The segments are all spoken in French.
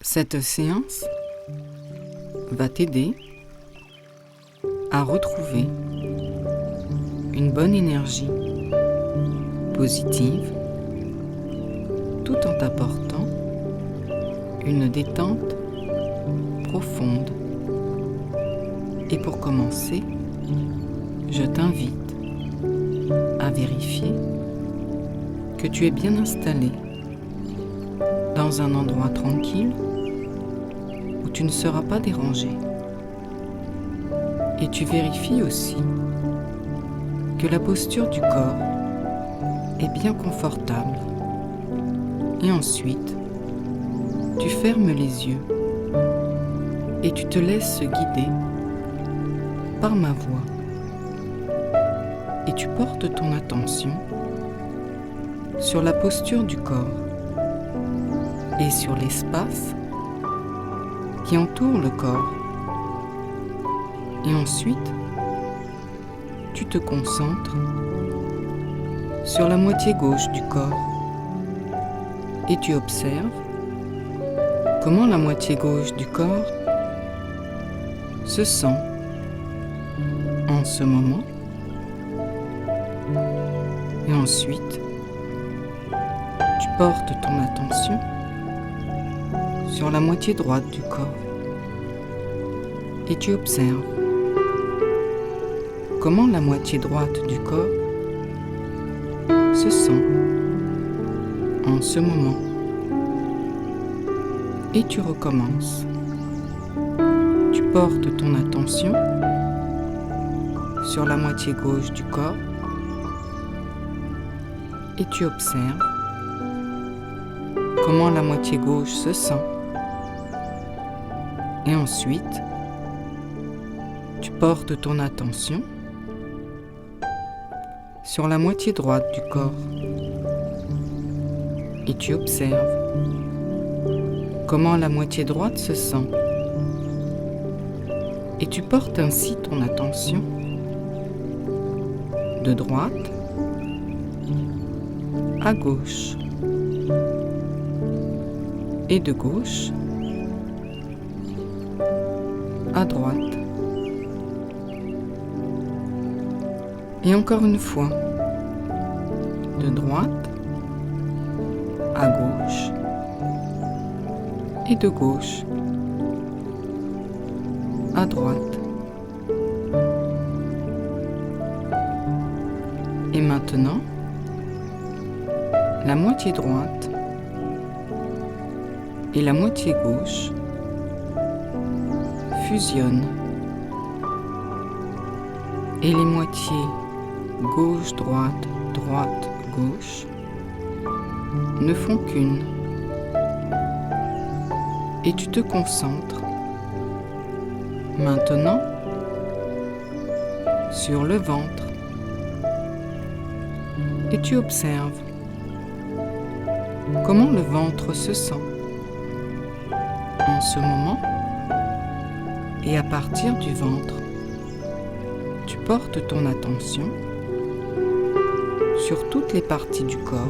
Cette séance va t'aider à retrouver une bonne énergie positive tout en t'apportant une détente profonde. Et pour commencer, je t'invite à vérifier que tu es bien installé dans un endroit tranquille où tu ne seras pas dérangé. Et tu vérifies aussi que la posture du corps est bien confortable. Et ensuite, tu fermes les yeux et tu te laisses guider par ma voix. Et tu portes ton attention sur la posture du corps et sur l'espace qui entoure le corps. Et ensuite, tu te concentres sur la moitié gauche du corps et tu observes comment la moitié gauche du corps se sent en ce moment. Et ensuite, tu portes ton attention sur la moitié droite du corps et tu observes comment la moitié droite du corps se sent en ce moment. Et tu recommences. Tu portes ton attention sur la moitié gauche du corps et tu observes comment la moitié gauche se sent. Et ensuite, tu portes ton attention sur la moitié droite du corps et tu observes comment la moitié droite se sent. Et tu portes ainsi ton attention de droite à gauche et de gauche à droite. Et encore une fois, de droite à gauche et de gauche à droite. Et maintenant, la moitié droite et la moitié gauche fusionnent. Et les moitiés gauche-droite, droite-gauche ne font qu'une. Et tu te concentres maintenant sur le ventre et tu observes comment le ventre se sent en ce moment. Et à partir du ventre, tu portes ton attention sur toutes les parties du corps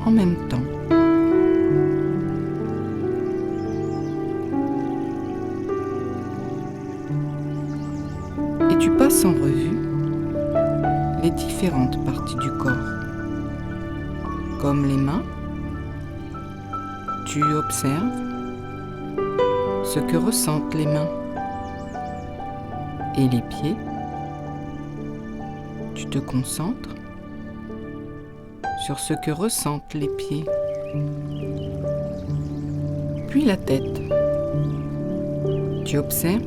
en même temps. Et tu passes en revue les différentes parties du corps, comme les mains. Tu observes ce que ressentent les mains et les pieds. Tu te concentres sur ce que ressentent les pieds. Puis la tête. Tu observes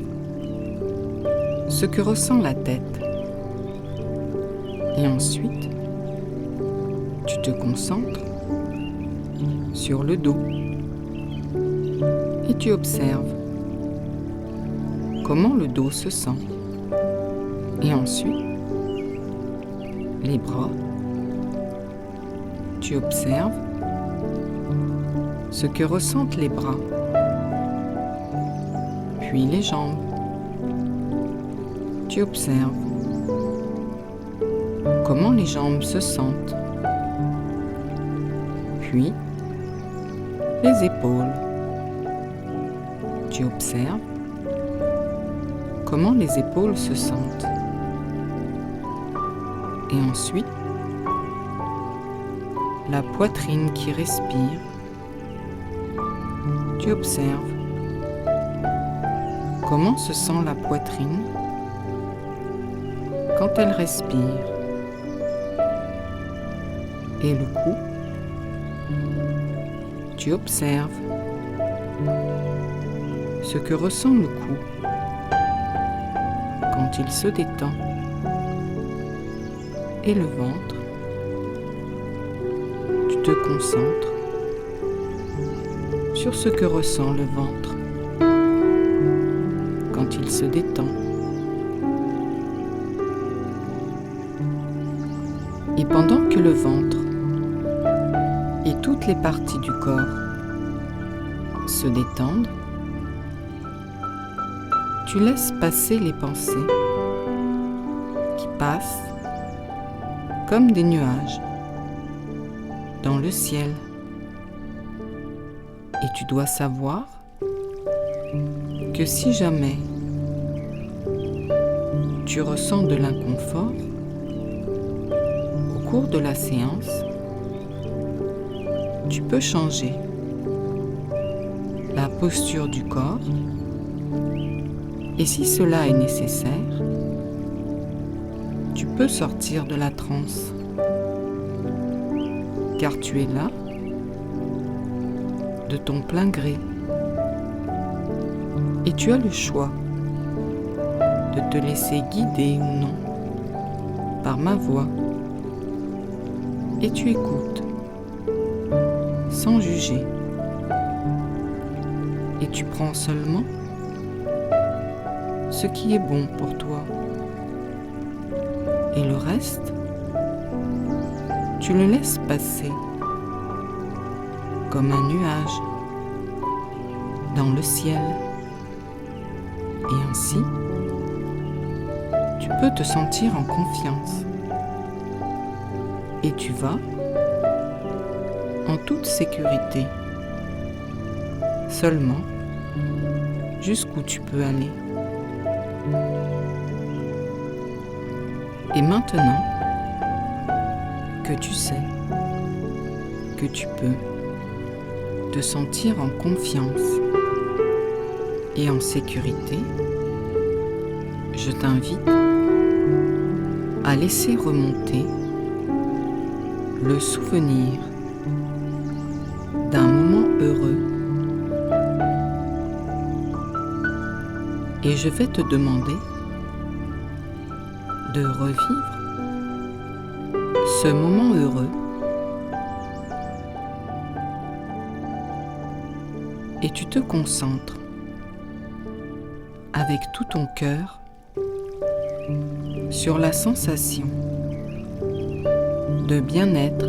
ce que ressent la tête. Et ensuite, tu te concentres sur le dos. Et tu observes comment le dos se sent. Et ensuite, les bras. Tu observes ce que ressentent les bras. Puis les jambes. Tu observes comment les jambes se sentent. Puis les épaules. Tu observes comment les épaules se sentent. Et ensuite, la poitrine qui respire. Tu observes comment se sent la poitrine quand elle respire. Et le cou, tu observes ce que ressent le cou quand il se détend. Et le ventre, tu te concentres sur ce que ressent le ventre quand il se détend. Et pendant que le ventre et toutes les parties du corps se détendent, tu laisses passer les pensées qui passent comme des nuages dans le ciel. Et tu dois savoir que si jamais tu ressens de l'inconfort au cours de la séance, tu peux changer la posture du corps et si cela est nécessaire, tu peux sortir de la transe, car tu es là de ton plein gré et tu as le choix de te laisser guider ou non par ma voix et tu écoutes sans juger et tu prends seulement ce qui est bon pour toi. Et le reste, tu le laisses passer comme un nuage dans le ciel. Et ainsi, tu peux te sentir en confiance. Et tu vas en toute sécurité, seulement jusqu'où tu peux aller. Et maintenant que tu sais que tu peux te sentir en confiance et en sécurité, je t'invite à laisser remonter le souvenir d'un moment heureux. Et je vais te demander de revivre ce moment heureux et tu te concentres avec tout ton cœur sur la sensation de bien-être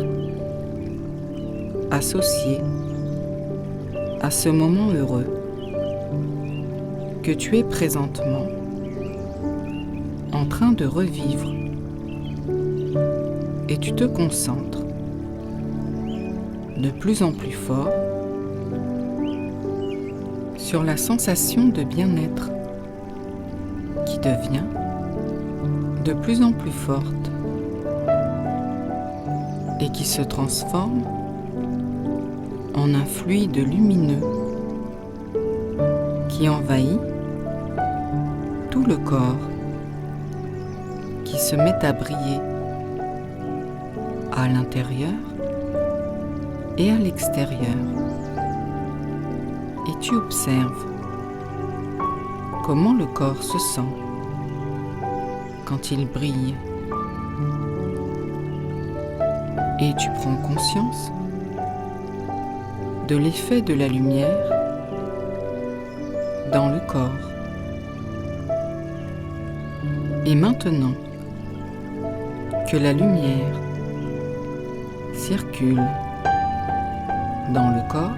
associée à ce moment heureux que tu es présentement en train de revivre et tu te concentres de plus en plus fort sur la sensation de bien-être qui devient de plus en plus forte et qui se transforme en un fluide lumineux qui envahit tout le corps, qui se met à briller à l'intérieur et à l'extérieur. Et tu observes comment le corps se sent quand il brille. Et tu prends conscience de l'effet de la lumière dans le corps. Et maintenant que la lumière circule dans le corps,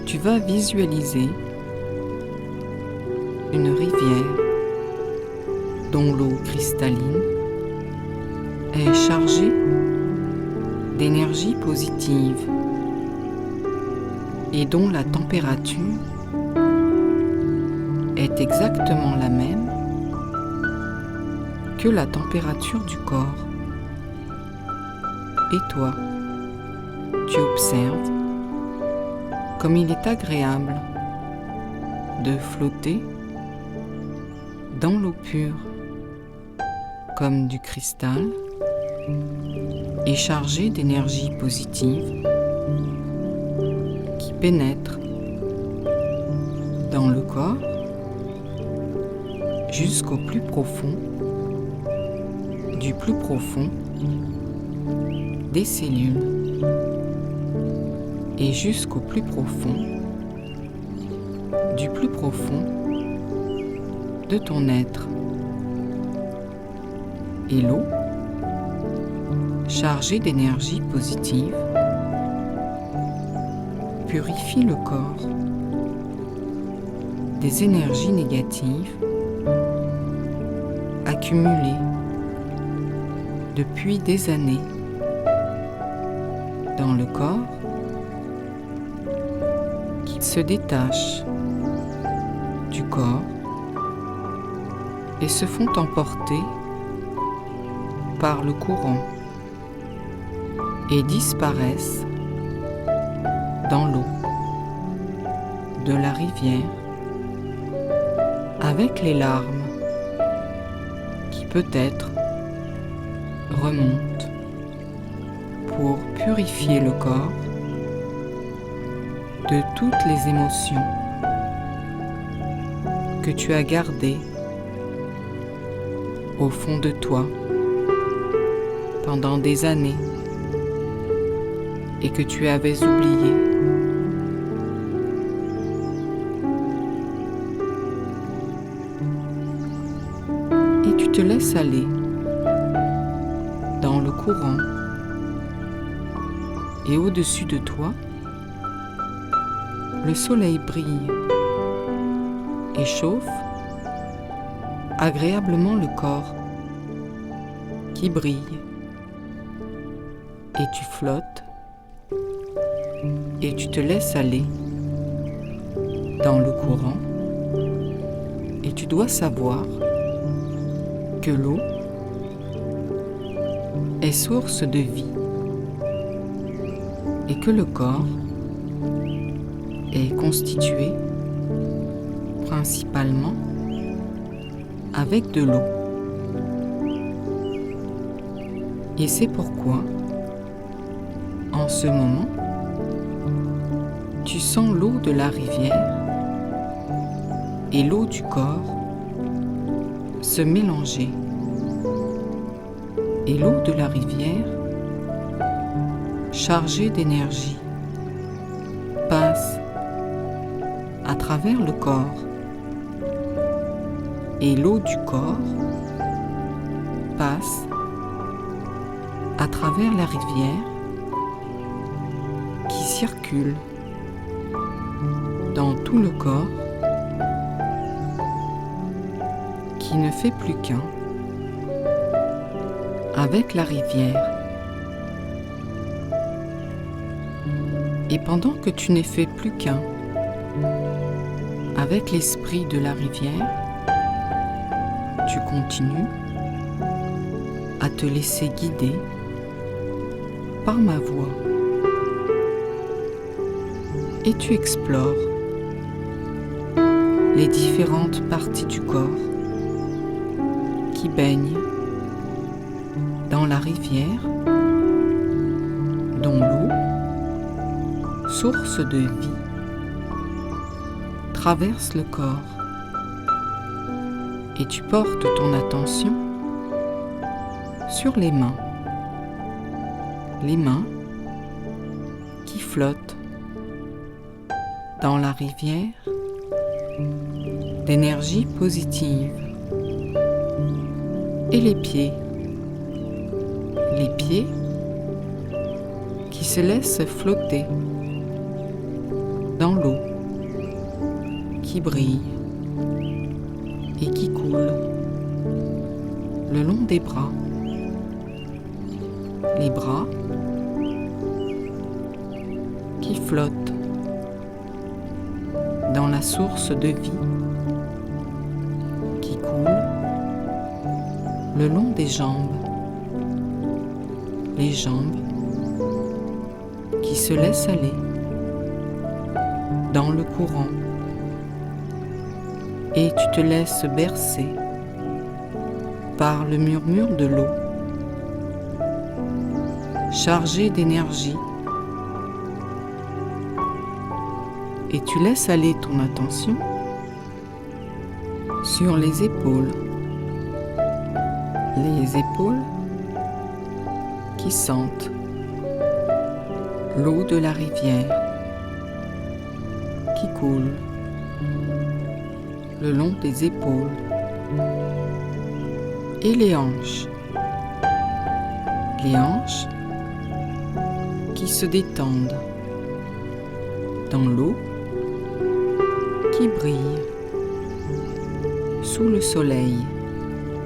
tu vas visualiser une rivière dont l'eau cristalline est chargée d'énergie positive et dont la température est exactement la même que la température du corps. Et toi, tu observes comme il est agréable de flotter dans l'eau pure, comme du cristal, et chargé d'énergie positive qui pénètre dans le corps jusqu'au plus profond, du plus profond des cellules et jusqu'au plus profond, du plus profond de ton être. Et l'eau, chargée d'énergie positive, purifie le corps des énergies négatives accumulées depuis des années dans le corps, qui se détachent du corps et se font emporter par le courant et disparaissent dans l'eau de la rivière avec les larmes qui peut-être remontent pour purifier le corps de toutes les émotions que tu as gardées au fond de toi pendant des années et que tu avais oubliées. Et tu te laisses aller dans le courant et au-dessus de toi, le soleil brille et chauffe agréablement le corps qui brille, et tu flottes et tu te laisses aller dans le courant, et tu dois savoir que l'eau est source de vie et que le corps est constitué principalement avec de l'eau. Et c'est pourquoi, en ce moment, tu sens l'eau de la rivière et l'eau du corps se mélanger. Et l'eau de la rivière, chargée d'énergie, passe à travers le corps, et l'eau du corps passe à travers la rivière qui circule dans tout le corps, qui ne fait plus qu'un avec la rivière. Et pendant que tu n'es fait plus qu'un avec l'esprit de la rivière, tu continues à te laisser guider par ma voix. Et tu explores les différentes parties du corps qui baignent dans la rivière, dont l'eau, source de vie, traverse le corps. Et tu portes ton attention sur les mains qui flottent dans la rivière d'énergie positive, et les pieds qui se laissent flotter dans l'eau qui brille et qui coule le long des bras, les bras qui flottent dans la source de vie qui coule le long des jambes, les jambes qui se laissent aller dans le courant et tu te laisses bercer par le murmure de l'eau, chargé d'énergie, et tu laisses aller ton attention sur les épaules qui sentent l'eau de la rivière qui coule le long des épaules et les hanches qui se détendent dans l'eau qui brille sous le soleil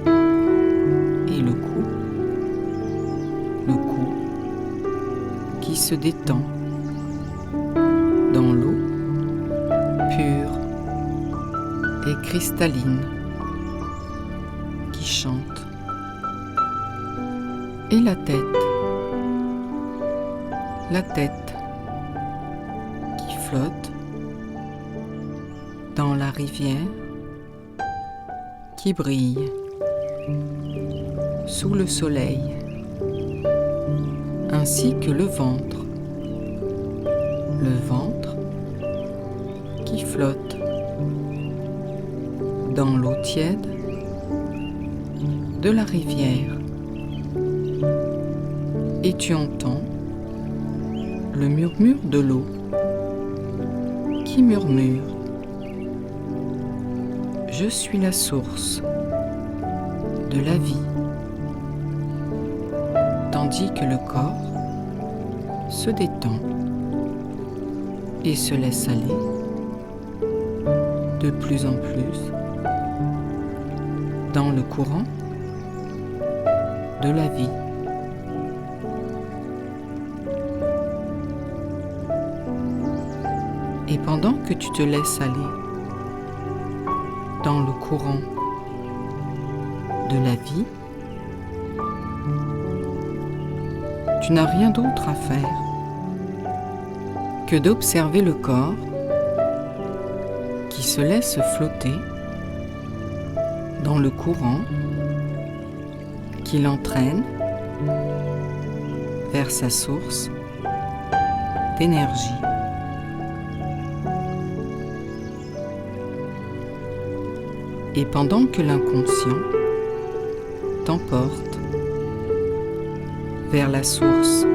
et le cou qui se détend dans l'eau pure et cristalline qui chante, et la tête qui flotte dans la rivière qui brille sous le soleil, ainsi que le ventre qui flotte dans l'eau tiède de la rivière, et tu entends le murmure de l'eau qui murmure: je suis la source de la vie, tandis que le corps se détend et se laisse aller de plus en plus dans le courant de la vie. Et pendant que tu te laisses aller dans le courant de la vie, tu n'as rien d'autre à faire que d'observer le corps qui se laisse flotter dans le courant qui l'entraîne vers sa source d'énergie. Et pendant que l'inconscient t'emporte vers la source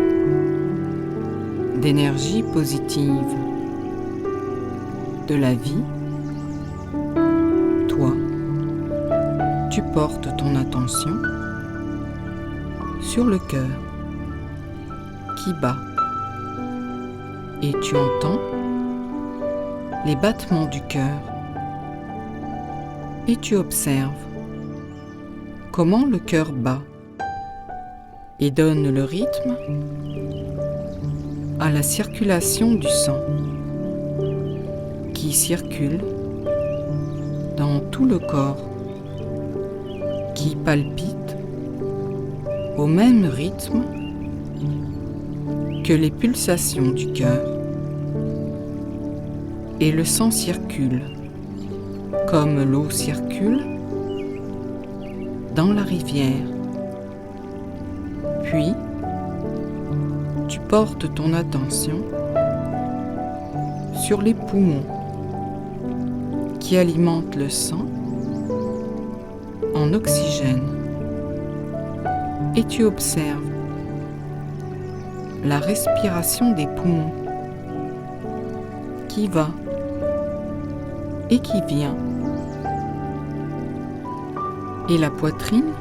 d'énergie positive de la vie, toi, tu portes ton attention sur le cœur qui bat et tu entends les battements du cœur et tu observes comment le cœur bat et donne le rythme à la circulation du sang qui circule dans tout le corps, qui palpite au même rythme que les pulsations du cœur, et le sang circule comme l'eau circule dans la rivière. Puis, tu portes ton attention sur les poumons qui alimentent le sang en oxygène et tu observes la respiration des poumons qui va et qui vient, et la poitrine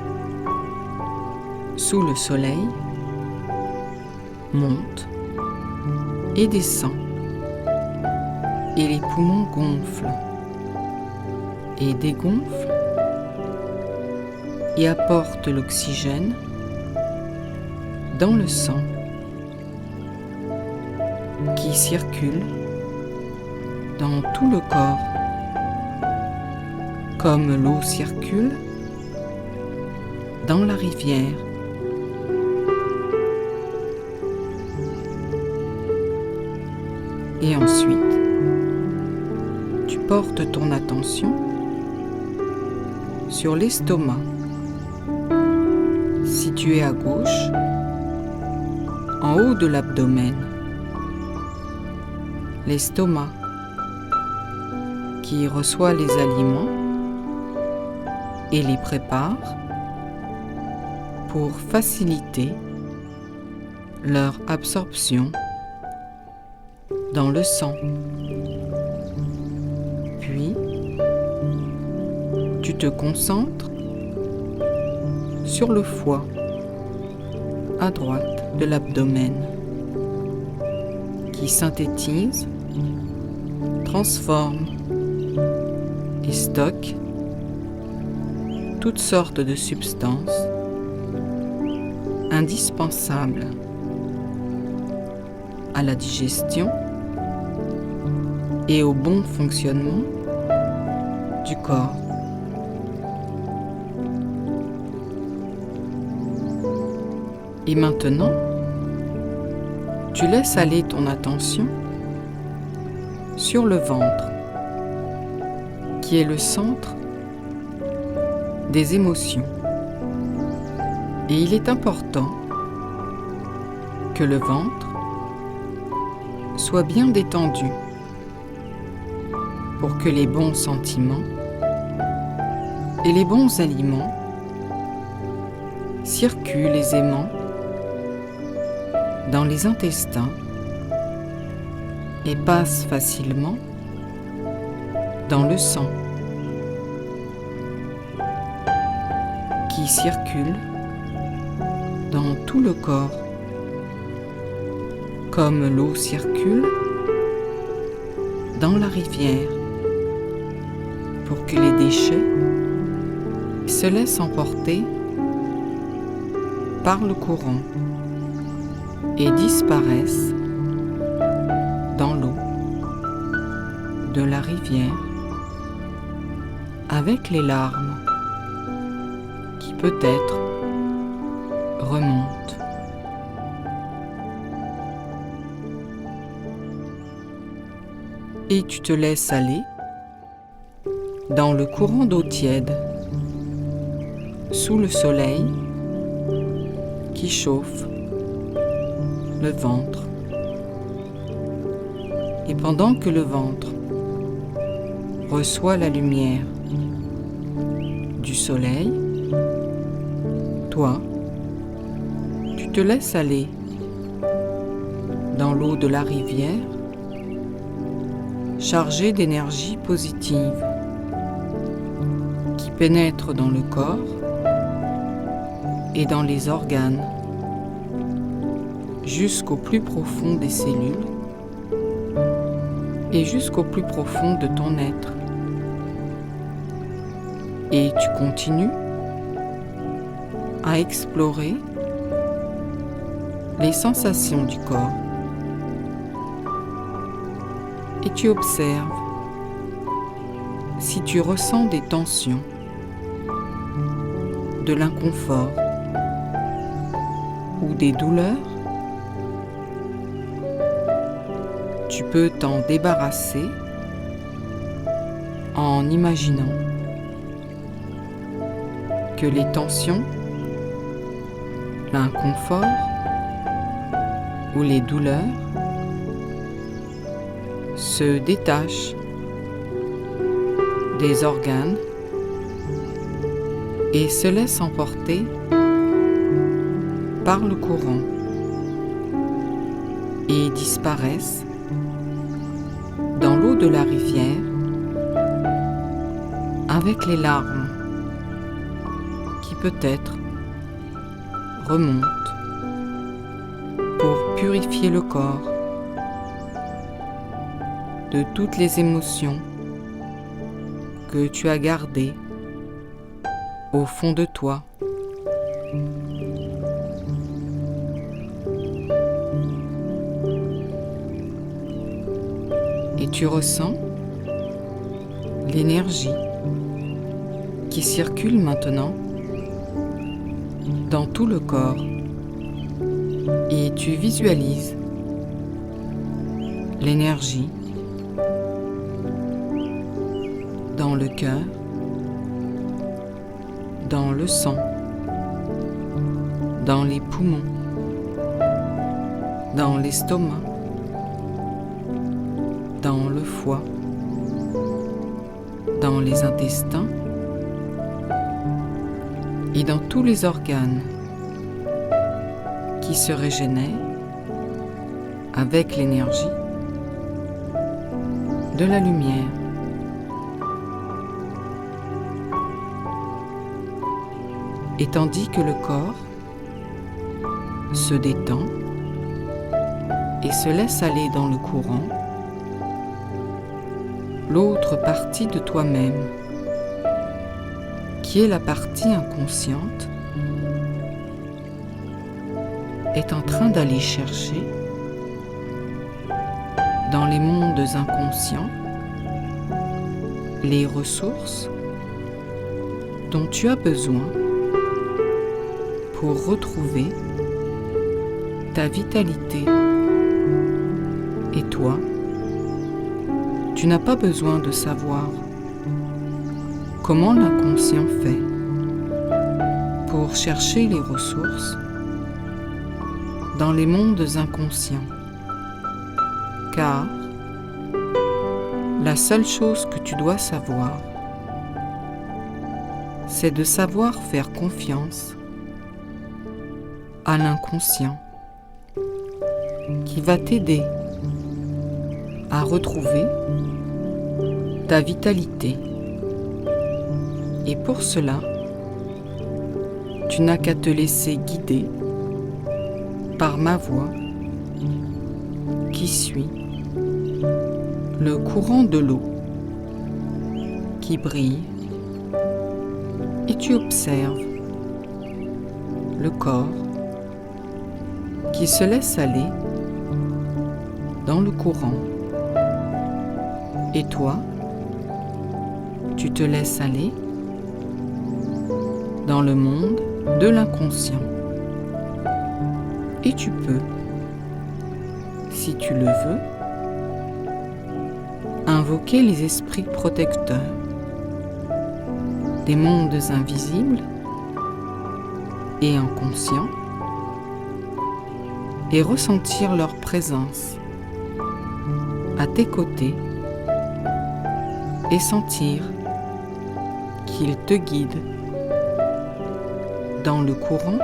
sous le soleil monte et descend, et les poumons gonflent et dégonflent et apportent l'oxygène dans le sang qui circule dans tout le corps, comme l'eau circule dans la rivière. Et ensuite, tu portes ton attention sur l'estomac, situé à gauche, en haut de l'abdomen. L'estomac qui reçoit les aliments et les prépare pour faciliter leur absorption dans le sang. Puis, tu te concentres sur le foie à droite de l'abdomen qui synthétise, transforme et stocke toutes sortes de substances indispensables à la digestion et au bon fonctionnement du corps. Et maintenant, tu laisses aller ton attention sur le ventre, qui est le centre des émotions. Et il est important que le ventre soit bien détendu pour que les bons sentiments et les bons aliments circulent aisément dans les intestins et passent facilement dans le sang qui circule dans tout le corps, comme l'eau circule dans la rivière, pour que les déchets se laissent emporter par le courant et disparaissent dans l'eau de la rivière avec les larmes qui peut-être remontent. Et tu te laisses aller dans le courant d'eau tiède sous le soleil qui chauffe le ventre. Et pendant que le ventre reçoit la lumière du soleil, toi, tu te laisses aller dans l'eau de la rivière chargée d'énergie positive qui pénètre dans le corps et dans les organes jusqu'au plus profond des cellules et jusqu'au plus profond de ton être. Et tu continues à explorer les sensations du corps. Et tu observes si tu ressens des tensions, de l'inconfort ou des douleurs. Tu peux t'en débarrasser en imaginant que les tensions, l'inconfort ou les douleurs se détachent des organes et se laissent emporter par le courant et disparaissent dans l'eau de la rivière avec les larmes qui peut-être remontent pour purifier le corps de toutes les émotions que tu as gardées au fond de toi. Et tu ressens l'énergie qui circule maintenant dans tout le corps et tu visualises l'énergie dans le cœur, dans le sang, dans les poumons, dans l'estomac, dans le foie, dans les intestins et dans tous les organes qui se régénèrent avec l'énergie de la lumière. Et tandis que le corps se détend et se laisse aller dans le courant, l'autre partie de toi-même, qui est la partie inconsciente, est en train d'aller chercher dans les mondes inconscients les ressources dont tu as besoin pour retrouver ta vitalité. Et toi, tu n'as pas besoin de savoir comment l'inconscient fait pour chercher les ressources dans les mondes inconscients, car la seule chose que tu dois savoir, c'est de savoir faire confiance à l'inconscient qui va t'aider à retrouver ta vitalité. Et pour cela, tu n'as qu'à te laisser guider par ma voix qui suit le courant de l'eau qui brille, et tu observes le corps qui se laisse aller dans le courant. Et toi, tu te laisses aller dans le monde de l'inconscient. Et tu peux, si tu le veux, invoquer les esprits protecteurs des mondes invisibles et inconscients et ressentir leur présence à tes côtés et sentir qu'ils te guident dans le courant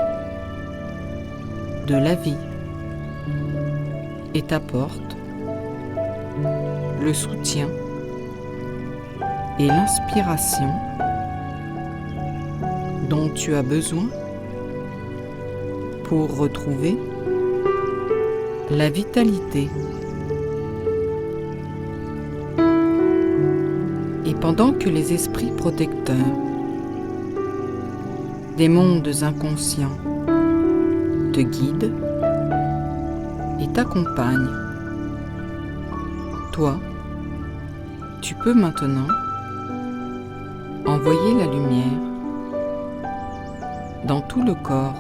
de la vie et t'apportent le soutien et l'inspiration dont tu as besoin pour retrouver la vitalité. Et pendant que les esprits protecteurs des mondes inconscients te guident et t'accompagnent, toi, tu peux maintenant envoyer la lumière dans tout le corps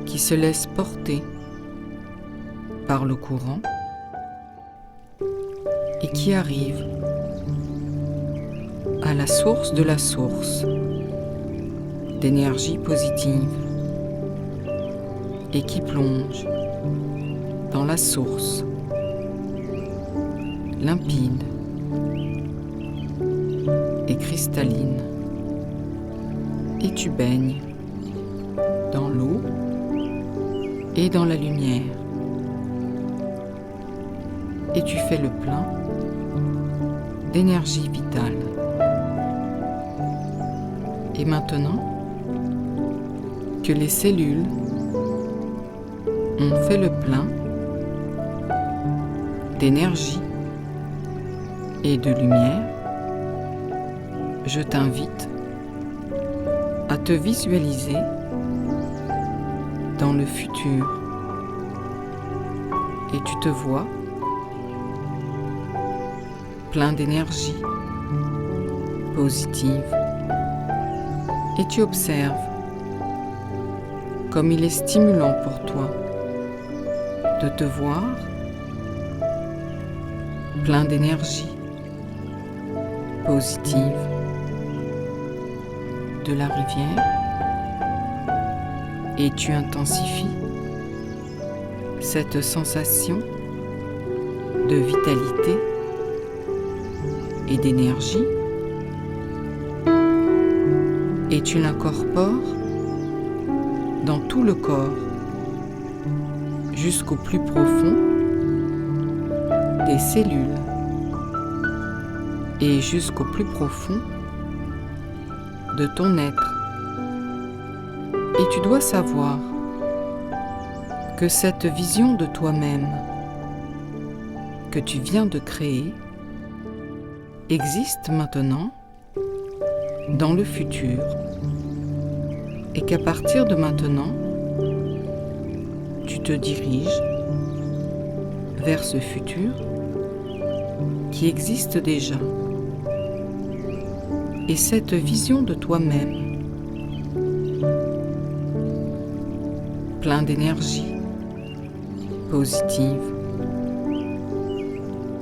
qui se laisse porter par le courant et qui arrive à la source de la source d'énergie positive et qui plonge dans la source limpide et cristalline, et tu baignes dans l'eau et dans la lumière, et tu fais le plein d'énergie vitale. Et maintenant que les cellules ont fait le plein d'énergie et de lumière, je t'invite à te visualiser dans le futur et tu te vois plein d'énergie positive, et tu observes comme il est stimulant pour toi de te voir plein d'énergie positive de la rivière, et tu intensifies cette sensation de vitalité et d'énergie, et tu l'incorpores dans tout le corps jusqu'au plus profond des cellules et jusqu'au plus profond de ton être. Et tu dois savoir que cette vision de toi-même que tu viens de créer existe maintenant dans le futur, et qu'à partir de maintenant, tu te diriges vers ce futur qui existe déjà. Et cette vision de toi-même, plein d'énergie positive,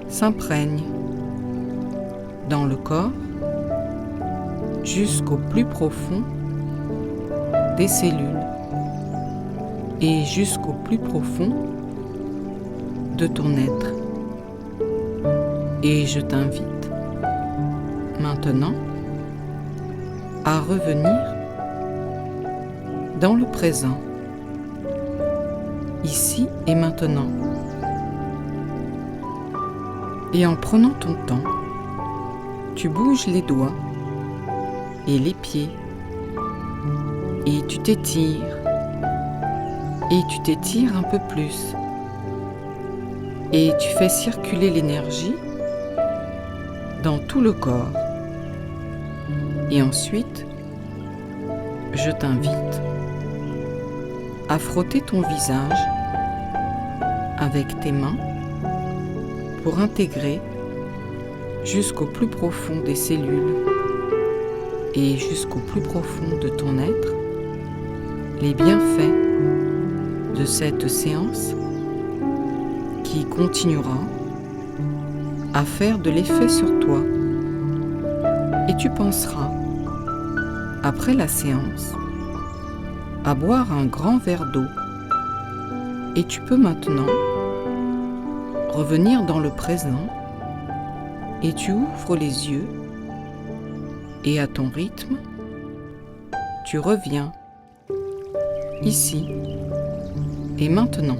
s'imprègne dans le corps jusqu'au plus profond des cellules et jusqu'au plus profond de ton être. Et je t'invite maintenant à revenir dans le présent, ici et maintenant. Et en prenant ton temps, tu bouges les doigts et les pieds, et tu t'étires, et tu t'étires un peu plus, et tu fais circuler l'énergie dans tout le corps. Et ensuite, je t'invite à frotter ton visage avec tes mains pour intégrer jusqu'au plus profond des cellules et jusqu'au plus profond de ton être les bienfaits de cette séance qui continuera à faire de l'effet sur toi. Et tu penseras, après la séance, à boire un grand verre d'eau. Et tu peux maintenant revenir dans le présent, et tu ouvres les yeux, et à ton rythme, tu reviens ici et maintenant.